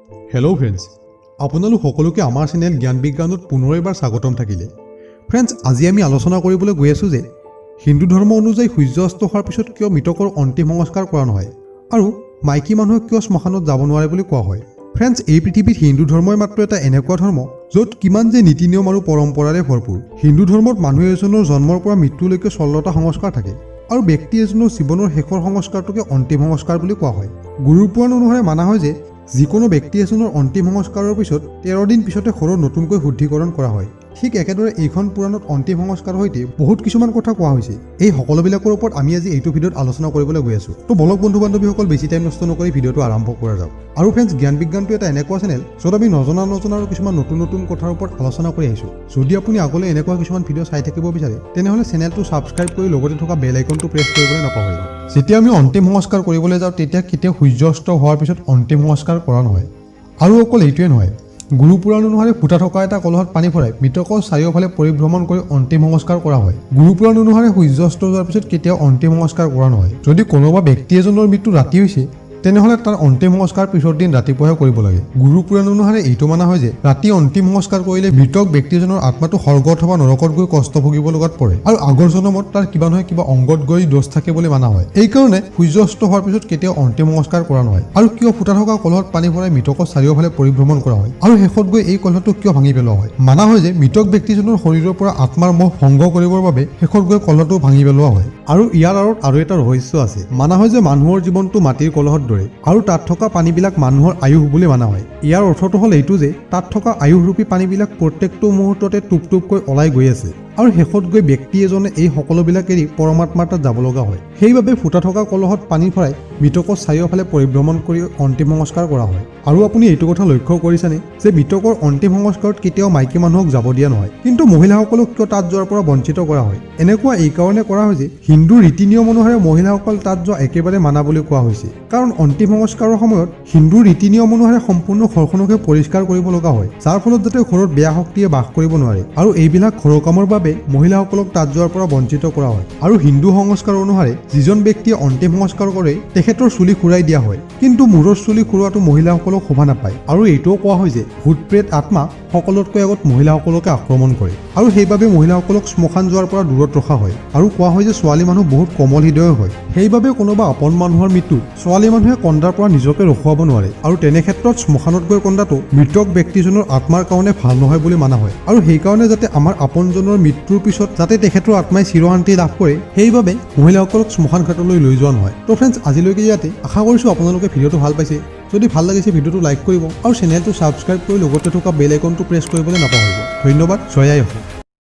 Hello' friends, আপোনালোক সকলোকে আমাৰ চেনেল জ্ঞান বিজ্ঞানত পুনৰ এবাৰ স্বাগতম থাকিলে। ফ্ৰেণ্ডছ, আজি আমি আলোচনা কৰিবলৈ গৈ আছোঁ যে হিন্দু ধৰ্ম অনুযায়ী সূৰ্য অস্ত হোৱাৰ পিছত কিয় মৃতকৰ অন্তিম সংস্কাৰ কৰা নহয় আৰু মাইকী মানুহে কিয় শ্মশানত যাব নোৱাৰে বুলি কোৱা হয়। ফ্ৰেণ্ডছ, এই পৃথিৱীত হিন্দু ধৰ্মই মাত্ৰ এটা এনেকুৱা ধৰ্ম য'ত কিমান যে নীতি নিয়ম আৰু পৰম্পৰাৰে ভৰপূৰ। হিন্দু ধৰ্মত মানুহ এজনৰ জন্মৰ পৰা মৃত্যুলৈকে ১৬টা সংস্কাৰ থাকে আৰু ব্যক্তি এজনৰ জীৱনৰ শেষৰ সংস্কাৰটোকে অন্তিম সংস্কাৰ বুলি কোৱা হয়। গুৰু পুৰাণ অনুসাৰে মানা হয় যে যিকোনো ব্যক্তি এজনৰ অন্তিম সংস্কাৰৰ পিছত ১৩ দিন পিছতে শৰীৰ নতুনকৈ শুদ্ধিকৰণ কৰা হয়। ঠিক একেদৰে এইখন পুৰাণত অন্তিম সংস্কাৰৰ সৈতে বহুত কিছুমান কথা কোৱা হৈছে। এই সকলোবিলাকৰ ওপৰত আমি আজি এইটো ভিডিঅ'ত আলোচনা কৰিবলৈ গৈ আছোঁ। তো বলক বন্ধু বান্ধৱীসকল, বেছি টাইম নষ্ট নকৰি ভিডিঅ'টো আৰম্ভ কৰা যাওক। আৰু ফ্ৰেণ্ডছ, জ্ঞান বিজ্ঞানটো এটা এনেকুৱা চেনেল য'ত আমি নজনা আৰু কিছুমান নতুন কথাৰ ওপৰত আলোচনা কৰি আহিছোঁ। যদি আপুনি আগলৈ এনেকুৱা কিছুমান ভিডিঅ' চাই থাকিব বিচাৰে তেনেহ'লে চেনেলটো ছাবস্ক্ৰাইব কৰি লগতে থকা বেল আইকনটো প্ৰেছ কৰিবলৈ নাপাহৰিব। যেতিয়া আমি অন্তিম সংস্কাৰ কৰিবলৈ যাওঁ তেতিয়া কেতিয়াও সূৰ্য অস্ত হোৱাৰ পিছত অন্তিম সংস্কাৰ কৰা নহয়। আৰু অকল এইটোৱে নহয়, গুৰু পুৰাণ অনুসাৰে ফুটা থকা এটা কলহত পানী ভৰাই মৃতকৰ চাৰিওফালে পৰিভ্ৰমণ কৰি অন্তিম সংস্কাৰ কৰা হয়। গুৰু পুৰাণ অনুসাৰে সূৰ্য অস্ত যোৱাৰ পিছত কেতিয়াও অন্তিম সংস্কাৰ কৰা নহয়। যদি কোনোবা ব্যক্তি এজনৰ মৃত্যু ৰাতি হৈছে তেনেহ'লে তাৰ অন্তিম সংস্কাৰ পিছৰ দিন ৰাতিপুৱাহে কৰিব লাগে। গুৰু পুৰাণ অনুসাৰে এইটো মানা হয় যে ৰাতি অন্তিম সংস্কাৰ কৰিলে মৃতক ব্যক্তিজনৰ আত্মাটো স্বৰ্গ অথবা নৰকত গৈ কষ্ট ভুগিব লগাত পৰে আৰু আগৰ জনমত তাৰ কিবা নহয় কিবা অংগত গৈ দোষ থাকে বুলি মানা হয়। এইকাৰণে সূৰ্য অস্ত হোৱাৰ পিছত কেতিয়াও অন্তিম সংস্কাৰ কৰা নহয়। আৰু কিয় ফুটা থকা কলহত পানী ভৰাই মৃতকৰ চাৰিওফালে পৰিভ্ৰমণ কৰা হয় আৰু শেষত গৈ এই কলহটো কিয় ভাঙি পেলোৱা হয়? মানা হয় যে মৃতক ব্যক্তিজনৰ শৰীৰৰ পৰা আত্মাৰ মোহ ভংগ কৰিবৰ বাবে শেষত গৈ কলহটো ভাঙি পেলোৱা হয়। আৰু ইয়াৰ আঁৰত আৰু এটা ৰহস্য আছে। মানা হয় যে মানুহৰ জীৱনটো মাটিৰ কলহত দৰে আৰু তাত থকা পানীবিলাক মানুহৰ আয়ুস বুলি মানা হয়। ইয়াৰ অৰ্থটো হ'ল এইটো যে তাত থকা আয়ুসৰূপী পানীবিলাক প্ৰত্যেকটো মুহূৰ্ততে টুপ টুপকৈ ওলাই গৈ আছে আৰু শেষত গৈ ব্যক্তি এজনে এই সকলোবিলাক এৰি পৰমাত্মাৰ তাত যাব লগা হয়। সেইবাবে ফুটা থকা কলহত পানী ভৰাই মৃতকৰ চাৰিওফালে পৰিভ্ৰমণ কৰি অন্তিম সংস্কাৰ কৰা হয়। আৰু আপুনি এইটো কথা লক্ষ্য কৰিছেনে যে মৃতকৰ অন্তিম সংস্কাৰত কেতিয়াও মাইকী মানুহক যাব দিয়া নহয়, কিন্তু মহিলাসকলক কিয় তাত যোৱাৰ পৰা বঞ্চিত কৰা হয়? এনেকুৱা এইকাৰণে কৰা হয় যে হিন্দু ৰীতি নিয়ম অনুসাৰে মহিলাসকল তাত যোৱা একেবাৰে মানা বুলি কোৱা হৈছে। কাৰণ অন্তিম সংস্কাৰৰ সময়ত হিন্দু ৰীতি নিয়ম অনুসাৰে সম্পূৰ্ণ ঘৰখনকে পৰিষ্কাৰ কৰিব লগা হয়, যাৰ ফলত যাতে ঘৰত বেয়া শক্তিয়ে বাস কৰিব নোৱাৰে। আৰু এইবিলাক ঘৰৰ কামৰ বাবে মহিলাসকলক তাত যোৱাৰ পৰা বঞ্চিত কৰা হয়। আৰু হিন্দু সংস্কাৰ অনুসাৰে যিজন ব্যক্তিয়ে অন্তিম সংস্কাৰ কৰে তেখেতৰ চুলি খুৰাই দিয়া হয়, কিন্তু মূৰৰ চুলি খুৰোৱাটো মহিলাসকলক শোভা নাপায়। আৰু এইটোও কোৱা হয় যে ভূত প্ৰেত আত্মা সকলোতকৈ আগত মহিলাসকলকে আক্ৰমণ কৰে আৰু সেইবাবে মহিলাসকলক শ্মশান যোৱাৰ পৰা দূৰত ৰখা হয়। আৰু কোৱা হয় যে ছোৱালী মানুহ বহুত কোমল হৃদয় হয়, সেইবাবে কোনোবা আপন মানুহৰ মৃত্যুত ছোৱালী মানুহে কন্দাৰ পৰা নিজকে ৰখুৱাব নোৱাৰে আৰু তেনে ক্ষেত্ৰত শ্মশানত গৈ কন্দাটো মৃতক ব্যক্তিজনৰ আত্মাৰ কাৰণে ভাল নহয় বুলি মানা হয়। আৰু সেইকাৰণে যাতে আমাৰ আপোনজনৰ মৃত্যুৰ পিছত যাতে তেখেতৰ আত্মাই চিৰশান্তি লাভ কৰে সেইবাবে মহিলাসকলক শ্মশান ঘাটলৈ লৈ যোৱা নহয়। তো ফ্ৰেণ্ডছ, আজিলৈকে ইয়াতে আশা কৰিছোঁ আপোনালোকে ভিডিঅ'টো ভাল পাইছে। যদি ভাল লাগিছে ভিডিঅ'টো লাইক কৰিব আৰু চেনেলটো ছাবস্ক্ৰাইব কৰি লগতে থকা বেল আইকনটো প্ৰেছ কৰিবলৈ নাপাহৰিব। ধন্যবাদ। জয় আই অসম।